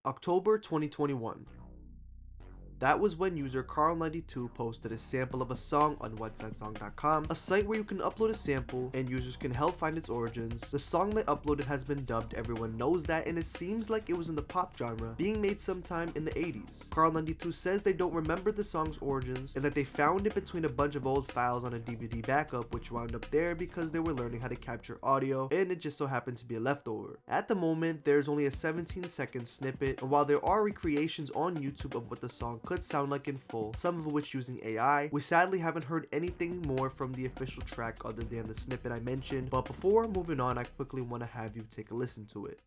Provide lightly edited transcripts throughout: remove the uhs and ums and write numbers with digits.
October 2021. That was when user Carl92 posted a sample of a song on whatsitsong.com, a site where you can upload a sample and users can help find its origins. The song they uploaded has been dubbed Everyone Knows That, and it seems like it was in the pop genre, being made sometime in the 80s. Carl92 says they don't remember the song's origins and that they found it between a bunch of old files on a DVD backup, which wound up there because they were learning how to capture audio and it just so happened to be a leftover. At the moment, there's only a 17-second snippet, and while there are recreations on YouTube of what the song could sound like in full, some of which using AI, we sadly haven't heard anything more from the official track other than the snippet I mentioned. But before moving on, I quickly want to have you take a listen to it.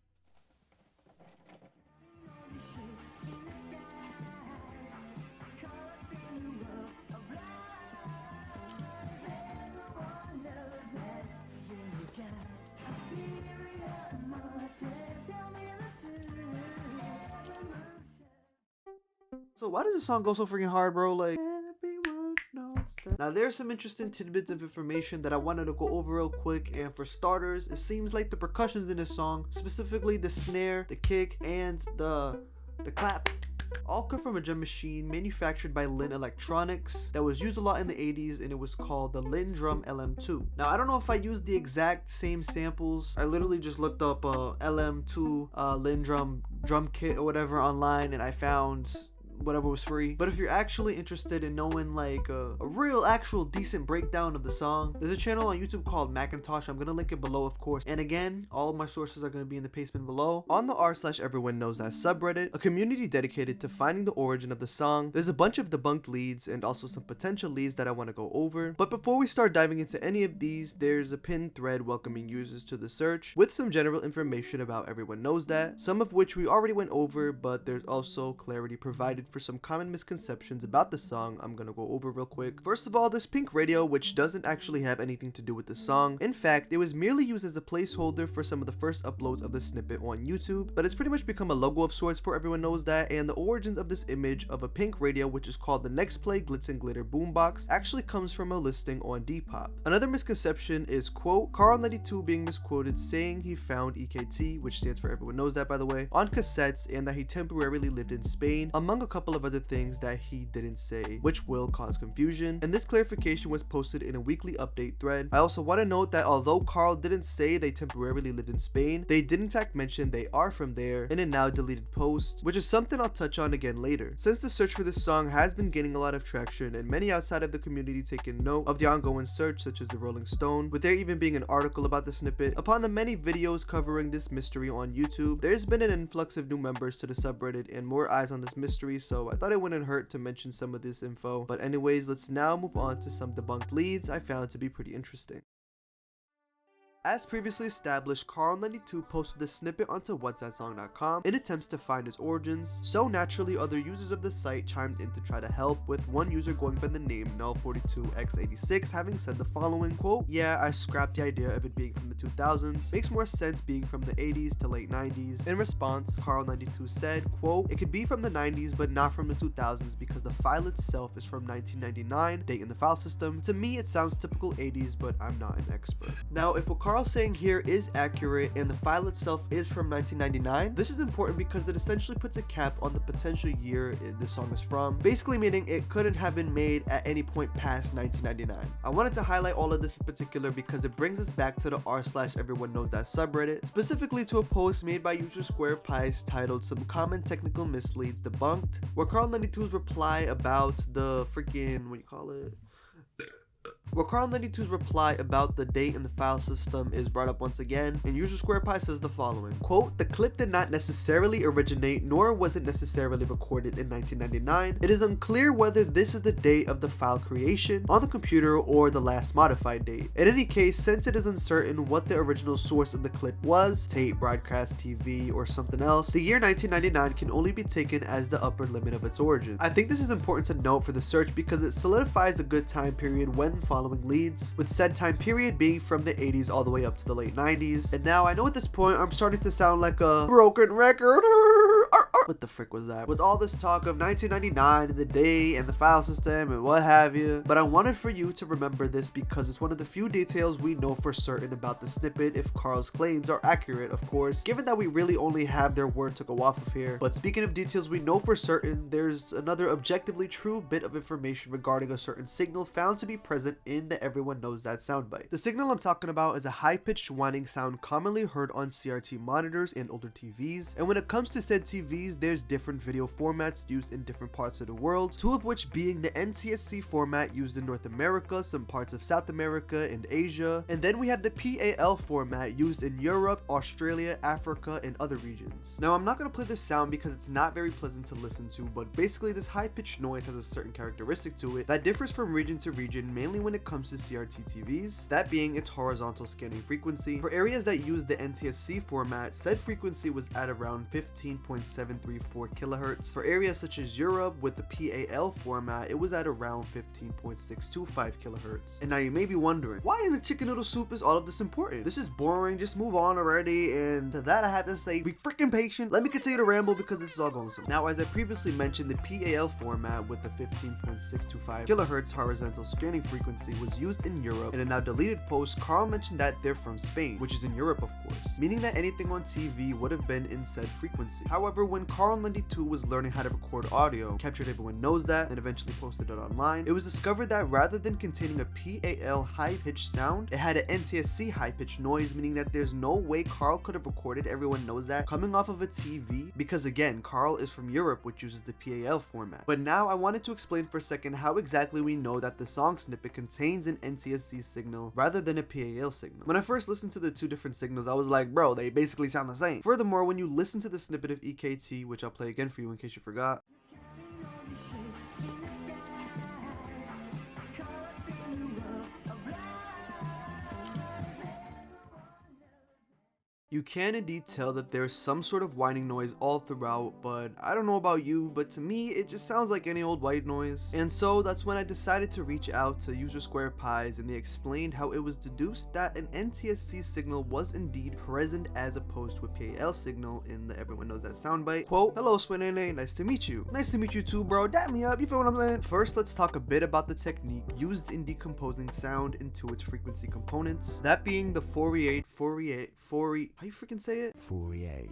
So why does this song go so freaking hard, bro? Like, everyone knows that. Now there's some interesting tidbits of information that I wanted to go over real quick, and for starters, it seems like the percussions in this song, specifically the snare, the kick, and the clap, all come from a drum machine manufactured by Lin Electronics that was used a lot in the 80s, and it was called the Lin Drum LM2. Now I don't know if I used the exact same samples. I literally just looked up LM2 Lin drum kit or whatever online, and I found whatever was free. But if you're actually interested in knowing like a real actual decent breakdown of the song, there's a channel on YouTube called Macintosh. I'm gonna link it below, of course, and again, all of my sources are gonna be in the pastement below. On the r/everyone knows that subreddit, a community dedicated to finding the origin of the song, there's a bunch of debunked leads and also some potential leads that I want to go over. But before we start diving into any of these, there's a pinned thread welcoming users to the search with some general information about Everyone Knows That, some of which we already went over, but there's also clarity provided for some common misconceptions about the song I'm gonna go over real quick. First of all, this pink radio, which doesn't actually have anything to do with the song. In fact, it was merely used as a placeholder for some of the first uploads of the snippet on YouTube, but it's pretty much become a logo of sorts for Everyone Knows That, and the origins of this image of a pink radio, which is called the Next Play Glitz and Glitter Boombox, actually comes from a listing on Depop. Another misconception is, quote, Carl92 being misquoted saying he found EKT, which stands for Everyone Knows That by the way, on cassettes, and that he temporarily lived in Spain, among a couple of other things that he didn't say, which will cause confusion, and this clarification was posted in a weekly update thread. I also want to note that although Carl didn't say they temporarily lived in Spain, they did in fact mention they are from there in a now deleted post, which is something I'll touch on again later. Since the search for this song has been gaining a lot of traction and many outside of the community taking note of the ongoing search, such as the Rolling Stone, with there even being an article about the snippet, upon the many videos covering this mystery on YouTube, there's been an influx of new members to the subreddit and more eyes on this mystery, so I thought it wouldn't hurt to mention some of this info. But anyways, let's now move on to some debunked leads I found to be pretty interesting. As previously established, Carl92 posted the snippet onto whatsitsong.com in attempts to find his origins, so naturally other users of the site chimed in to try to help, with one user going by the name null42x86 having said the following, quote, yeah, I scrapped the idea of it being from the 2000s, makes more sense being from the 80s to late 90s. In response, Carl92 said, quote, it could be from the 90s but not from the 2000s because the file itself is from 1999, date in the file system. To me it sounds typical 80s, but I'm not an expert. Now if what Carl's saying here is accurate and the file itself is from 1999, this is important because it essentially puts a cap on the potential year this song is from, basically meaning it couldn't have been made at any point past 1999. I wanted to highlight all of this in particular because it brings us back to the r/everyone knows that subreddit, specifically to a post made by user Square Pies titled Some Common Technical Misleads Debunked, where Carl92's reply about the freaking, what do you call it? Where Carl92's reply about the date in the file system is brought up once again, and user SquarePie says the following, quote, the clip did not necessarily originate nor was it necessarily recorded in 1999. It is unclear whether this is the date of the file creation on the computer or the last modified date. In any case, since it is uncertain what the original source of the clip was, tape, broadcast, TV, or something else, the year 1999 can only be taken as the upper limit of its origin. I think this is important to note for the search because it solidifies a good time period when following leads, with said time period being from the 80s all the way up to the late 90s. And now I know at this point I'm starting to sound like a broken record, What the frick was that? With all this talk of 1999 and the day and the file system and what have you, but I wanted for you to remember this because it's one of the few details we know for certain about the snippet if Carl's claims are accurate, of course, given that we really only have their word to go off of here. But speaking of details we know for certain, there's another objectively true bit of information regarding a certain signal found to be present in the Everyone Knows That soundbite. The signal I'm talking about is a high-pitched whining sound commonly heard on CRT monitors and older TVs, and when it comes to said TVs, there's different video formats used in different parts of the world, two of which being the NTSC format used in North America, some parts of South America, and Asia, and then we have the PAL format used in Europe, Australia, Africa, and other regions. Now I'm not going to play this sound because it's not very pleasant to listen to, but basically this high-pitched noise has a certain characteristic to it that differs from region to region, mainly when it comes to CRT TVs, that being its horizontal scanning frequency. For areas that use the NTSC format, said frequency was at around 15.734 kHz. For areas such as Europe with the PAL format, it was at around 15.625 kHz. And now you may be wondering, why in the chicken noodle soup is all of this important? This is boring, just move on already, and to that I have to say, be freaking patient. Let me continue to ramble because this is all going somewhere. Now, as I previously mentioned, the PAL format with the 15.625 kHz horizontal scanning frequency was used in Europe. In a now deleted post, Carl mentioned that they're from Spain, which is in Europe of course, meaning that anything on TV would have been in said frequency. However, when Carl92 was learning how to record audio, captured Everyone Knows That, and eventually posted it online, it was discovered that rather than containing a PAL high-pitched sound, it had an NTSC high-pitched noise, meaning that there's no way Carl could have recorded Everyone Knows That coming off of a TV, because again, Carl is from Europe, which uses the PAL format. But now I wanted to explain for a second how exactly we know that the song snippet contains an NTSC signal rather than a PAL signal. When I first listened to the two different signals, I was like, bro, they basically sound the same. Furthermore, when you listen to the snippet of EKT, which I'll play again for you in case you forgot, you can indeed tell that there's some sort of whining noise all throughout, but I don't know about you, but to me it just sounds like any old white noise. And so that's when I decided to reach out to User Square Pies, and they explained how it was deduced that an NTSC signal was indeed present as opposed to a PAL signal in the Everyone Knows That soundbite. Quote, "Hello Swinene, nice to meet you." Nice to meet you too, bro. Dap me up, you feel what I'm saying? First, let's talk a bit about the technique used in decomposing sound into its frequency components, that being the Fourier, how you freaking say it? Fourier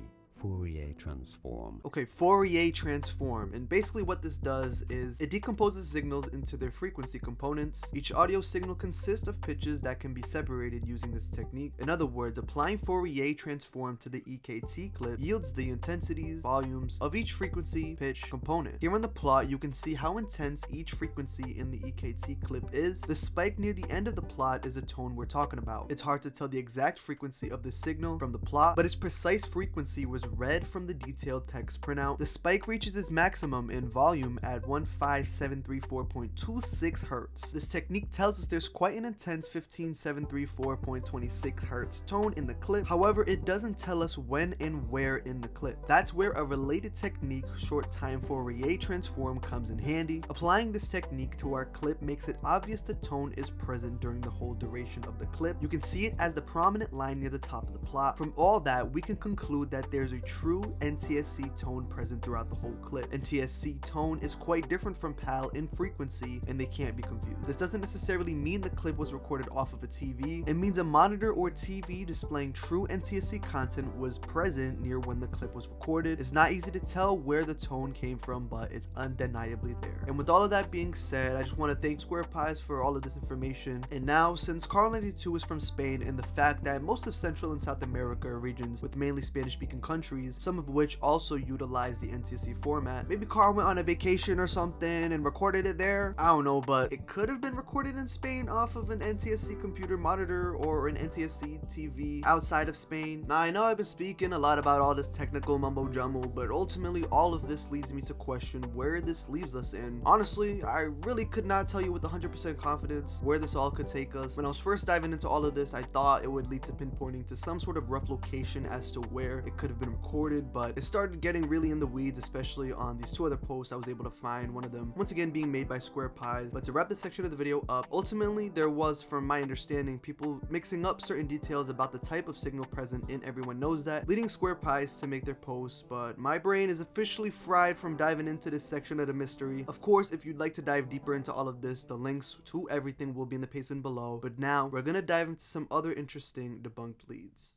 transform. Okay, Fourier transform. And basically what this does is it decomposes signals into their frequency components. Each audio signal consists of pitches that can be separated using this technique. In other words, applying Fourier transform to the EKT clip yields the intensities, volumes of each frequency pitch component. Here on the plot, you can see how intense each frequency in the EKT clip is. The spike near the end of the plot is the tone we're talking about. It's hard to tell the exact frequency of the signal from the plot, but its precise frequency was read from the detailed text printout. The spike reaches its maximum in volume at 15734.26 Hz. This technique tells us there's quite an intense 15734.26 Hz tone in the clip. However, it doesn't tell us when and where in the clip. That's where a related technique, short time Fourier transform, comes in handy. Applying this technique to our clip makes it obvious the tone is present during the whole duration of the clip. You can see it as the prominent line near the top of the plot. From all that, we can conclude that there's a true NTSC tone present throughout the whole clip. NTSC tone is quite different from PAL in frequency, and they can't be confused. This doesn't necessarily mean the clip was recorded off of a TV. It means a monitor or TV displaying true NTSC content was present near when the clip was recorded. It's not easy to tell where the tone came from, but it's undeniably there. And with all of that being said, I just want to thank Square Pies for all of this information. And now, since Carl92 is from Spain, and the fact that most of Central and South America are regions with mainly Spanish-speaking countries, some of which also utilize the NTSC format. Maybe Carl went on a vacation or something and recorded it there. I don't know, but it could have been recorded in Spain off of an NTSC computer monitor or an NTSC TV outside of Spain. Now, I know I've been speaking a lot about all this technical mumbo jumbo, but ultimately all of this leads me to question where this leaves us in. Honestly, I really could not tell you with 100% confidence where this all could take us. When I was first diving into all of this, I thought it would lead to pinpointing to some sort of rough location as to where it could have been recorded, but it started getting really in the weeds, especially on these two other posts I was able to find, one of them once again being made by Square Pies. But to wrap this section of the video up, ultimately there was, from my understanding, people mixing up certain details about the type of signal present in Everyone Knows That, leading Square Pies to make their posts. But my brain is officially fried from diving into this section of the mystery. Of course, if you'd like to dive deeper into all of this, the links to everything will be in the pastement below. But now we're gonna dive into some other interesting debunked leads.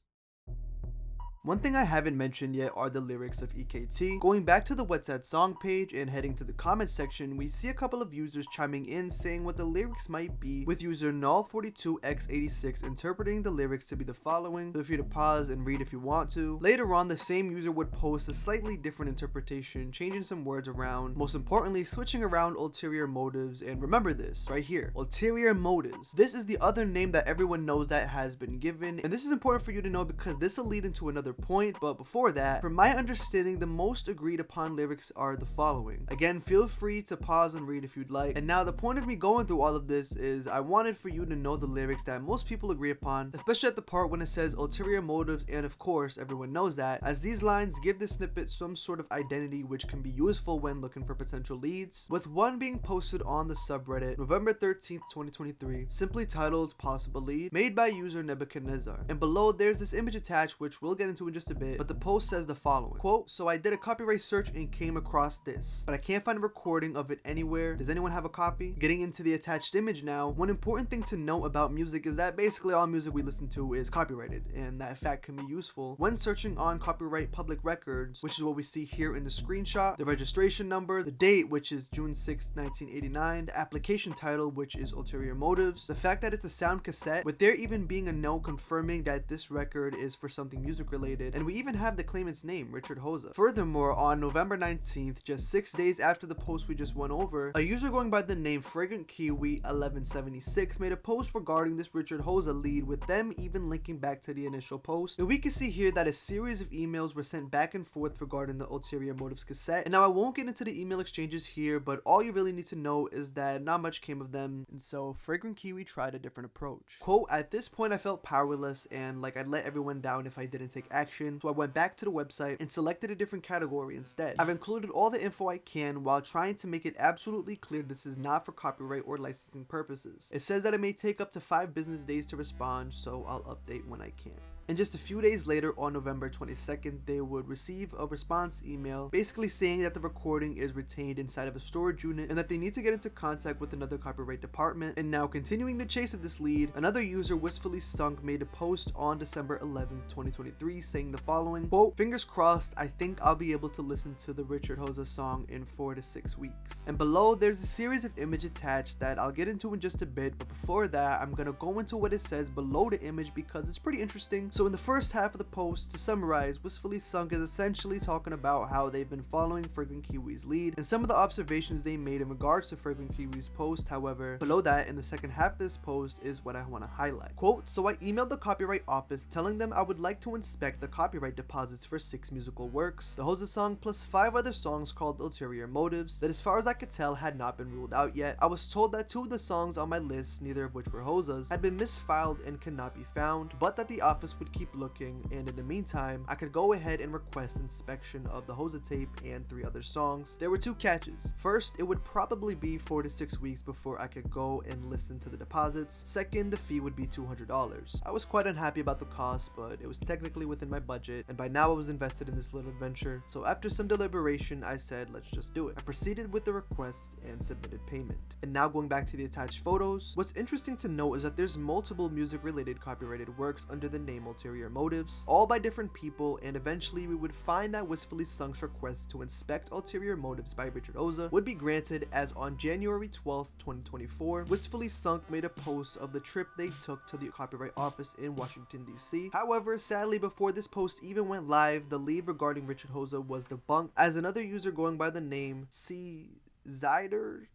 One thing I haven't mentioned yet are the lyrics of EKT. Going back to the What's That Song page and heading to the comments section, we see a couple of users chiming in saying what the lyrics might be, with user null42x86 interpreting the lyrics to be the following. Feel free to pause and read if you want to. Later on, the same user would post a slightly different interpretation, changing some words around, most importantly switching around ulterior motives. And remember this right here, ulterior motives. This is the other name that Everyone Knows That has been given, and this is important for you to know because this will lead into another point. But before that, from my understanding, the most agreed upon lyrics are the following. Again, feel free to pause and read if you'd like. And now the point of me going through all of this is I wanted for you to know the lyrics that most people agree upon, especially at the part when it says ulterior motives, and of course Everyone Knows That, as these lines give the snippet some sort of identity which can be useful when looking for potential leads, with one being posted on the subreddit November 13th 2023, simply titled Possible Lead, made by user Nebuchadnezzar. And below there's this image attached which we'll get into in just a bit, but the post says the following, quote, "So I did a copyright search and came across this, but I can't find a recording of it anywhere. Does anyone have a copy?" Getting into the attached image now, one important thing to know about music is that basically all music we listen to is copyrighted, and that fact can be useful when searching on copyright public records, which is what we see here in the screenshot, the registration number, the date, which is June 6, 1989, the application title, which is Ulterior Motives, the fact that it's a sound cassette, with there even being a note confirming that this record is for something music related, and we even have the claimant's name, Richard Hoza. Furthermore, on November 19th, just 6 days after the post we just went over, a user going by the name Fragrant Kiwi 1176 made a post regarding this Richard Hoza lead, with them even linking back to the initial post. And we can see here that a series of emails were sent back and forth regarding the Ulterior Motives cassette. And now I won't get into the email exchanges here, but all you really need to know is that not much came of them, and so Fragrant Kiwi tried a different approach. Quote, "At this point I felt powerless and like I'd let everyone down if I didn't take action, so I went back to the website and selected a different category instead. I've included all the info I can while trying to make it absolutely clear this is not for copyright or licensing purposes. It says that it may take up to 5 business days to respond, so I'll update when I can." And just a few days later, on November 22nd, they would receive a response email basically saying that the recording is retained inside of a storage unit and that they need to get into contact with another copyright department. And now, continuing the chase of this lead, another user, Wistfully Sunk, made a post on December 11th 2023 saying the following, quote, "Fingers crossed, I think I'll be able to listen to the Richard Hoza song in 4 to 6 weeks." And below there's a series of images attached that I'll get into in just a bit, but before that I'm gonna go into what it says below the image because it's pretty interesting. So in the first half of the post, to summarize, Wistfully Sunk is essentially talking about how they've been following Fragrant Kiwi's lead and some of the observations they made in regards to Fragrant Kiwi's post. However, below that in the second half of this post is what I want to highlight. Quote, "So I emailed the copyright office telling them I would like to inspect the copyright deposits for 6 musical works, the Hoza song plus 5 other songs called Ulterior Motives, that as far as I could tell had not been ruled out yet. I was told that 2 of the songs on my list, neither of which were Hoza's, had been misfiled and cannot be found, but that the office would keep looking, and in the meantime I could go ahead and request inspection of the Hoza tape and 3 other songs. There were 2 catches. First, it would probably be 4 to 6 weeks before I could go and listen to the deposits. Second, the fee would be $200. I was quite unhappy about the cost, but it was technically within my budget, and by now I was invested in this little adventure, so after some deliberation I said let's just do it. I proceeded with the request and submitted payment. And now going back to the attached photos, what's interesting to note is that there's multiple music related copyrighted works under the name Ulterior Motives, all by different people, and eventually we would find that Wistfully Sunk's request to inspect Ulterior Motives by Richard Hoza would be granted, as on January 12th 2024 Wistfully Sunk made a post of the trip they took to the copyright office in Washington DC. However, sadly, before this post even went live, the lead regarding Richard Hoza was debunked, as another user going by the name C. Chider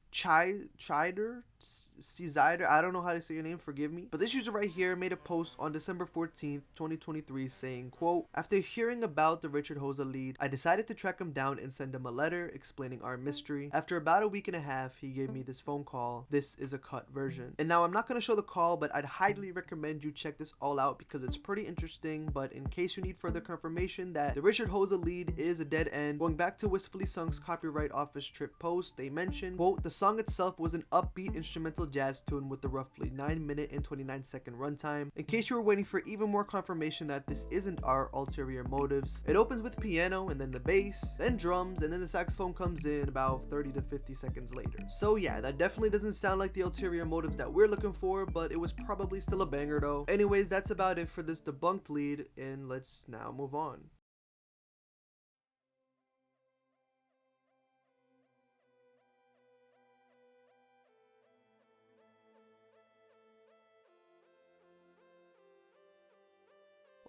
Cider, I don't know how to say your name, forgive me. But this user right here made a post on December 14th, 2023 saying, quote, after hearing about the Richard Hoza lead, I decided to track him down and send him a letter explaining our mystery. After about a week and a half, he gave me this phone call. This is a cut version. And now I'm not going to show the call, but I'd highly recommend you check this all out because it's pretty interesting. But in case you need further confirmation that the Richard Hoza lead is a dead end, going back to Wistfully Sung's Copyright Office trip post, they mentioned, quote, the song itself was an upbeat instrumental jazz tune with a roughly 9-minute and 29-second runtime. In case you were waiting for even more confirmation that this isn't our ulterior motives, it opens with piano and then the bass, then drums, and then the saxophone comes in about 30 to 50 seconds later. So yeah, that definitely doesn't sound like the ulterior motives that we're looking for, but it was probably still a banger though. Anyways, that's about it for this debunked lead, and let's now move on.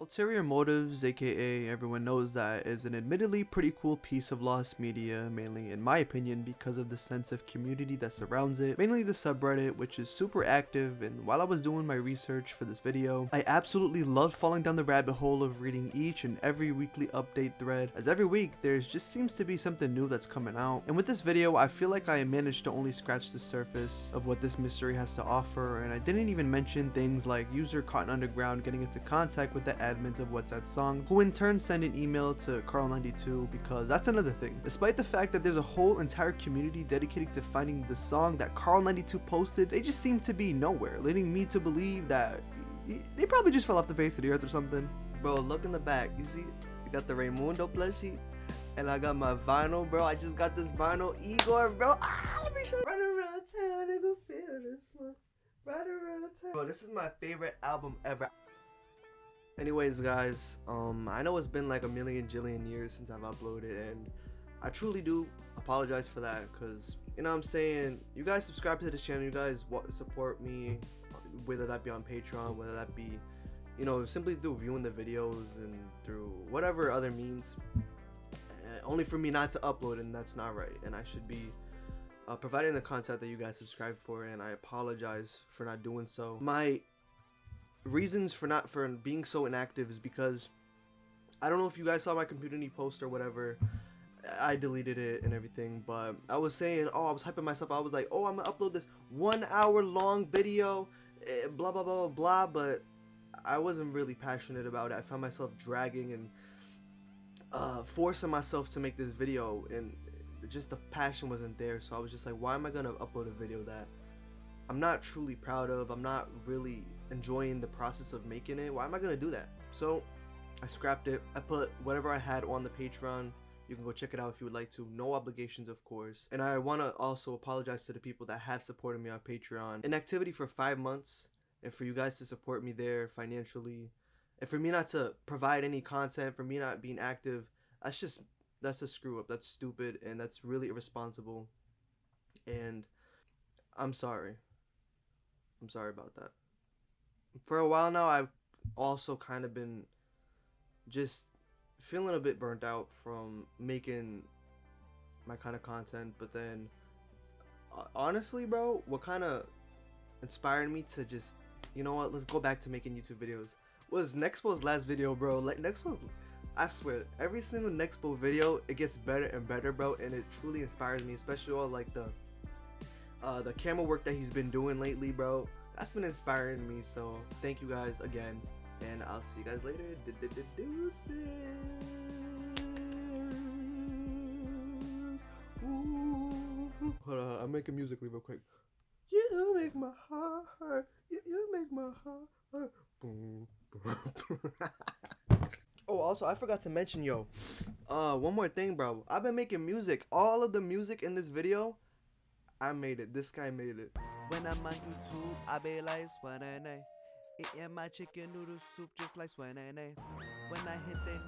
Ulterior Motives, aka everyone knows that, is an admittedly pretty cool piece of lost media, mainly in my opinion because of the sense of community that surrounds it, mainly the subreddit, which is super active. And while I was doing my research for this video, I absolutely loved falling down the rabbit hole of reading each and every weekly update thread, as every week there just seems to be something new that's coming out. And with this video, I feel like I managed to only scratch the surface of what this mystery has to offer, and I didn't even mention things like user Cotton Underground getting into contact with the admins of What's That Song, who in turn send an email to Carl92, because that's another thing. Despite the fact that there's a whole entire community dedicated to finding the song that Carl92 posted, they just seem to be nowhere, leading me to believe that they probably just fell off the face of the earth or something. Bro, look in the back. You see? You got the Raymundo plushie, and I got my vinyl, bro. I just got this vinyl Igor, bro. Let me show you. Run around town, nigga, feel this one. Run around town. Bro, this is my favorite album ever. Anyways, guys, I know it's been like a million jillion years since I've uploaded, and I truly do apologize for that, because, you know what I'm saying, you guys subscribe to this channel, you guys support me, whether that be on Patreon, whether that be, you know, simply through viewing the videos and through whatever other means, only for me not to upload, and that's not right, and I should be providing the content that you guys subscribe for, and I apologize for not doing so. My reasons for being so inactive is because I don't know if you guys saw my community post or whatever. I deleted it and everything, but I was saying, oh, I was hyping myself. I was like, oh, I'm gonna upload this 1 hour long video, blah blah blah blah blah, but I wasn't really passionate about it. I found myself dragging and forcing myself to make this video, and just the passion wasn't there. So I was just like, why am I gonna upload a video that I'm not truly proud of? I'm not really enjoying the process of making it. Why am I gonna do that? So I scrapped it. I put whatever I had on the Patreon. You can go check it out if you would like to. No obligations, of course. And I want to also apologize to the people that have supported me on Patreon. An activity for 5 months, and for you guys to support me there financially, and for me not to provide any content, for me not being active, that's a screw up. That's stupid, and that's really irresponsible. And I'm sorry. I'm sorry about that. For a while now, I've also kind of been just feeling a bit burnt out from making my kind of content, but then honestly, bro, what kind of inspired me to just, you know what, let's go back to making YouTube videos was Nexpo's last video, bro. Like, Nexpo's, I swear, every single Nexpo video, it gets better and better, bro, and it truly inspires me, especially all like the camera work that he's been doing lately, bro. That's been inspiring me. So thank you guys again, and I'll see you guys later. Deuces. Hold on, I'm making music real quick. You make my heart hurt. You make my heart hurt. Boom, boom. Oh, also, I forgot to mention, yo, one more thing, bro. I've been making music. All of the music in this video, I made it. This guy made it. When I'm on YouTube, I be like Swanene, eating my chicken noodle soup just like Swanene. When I hit that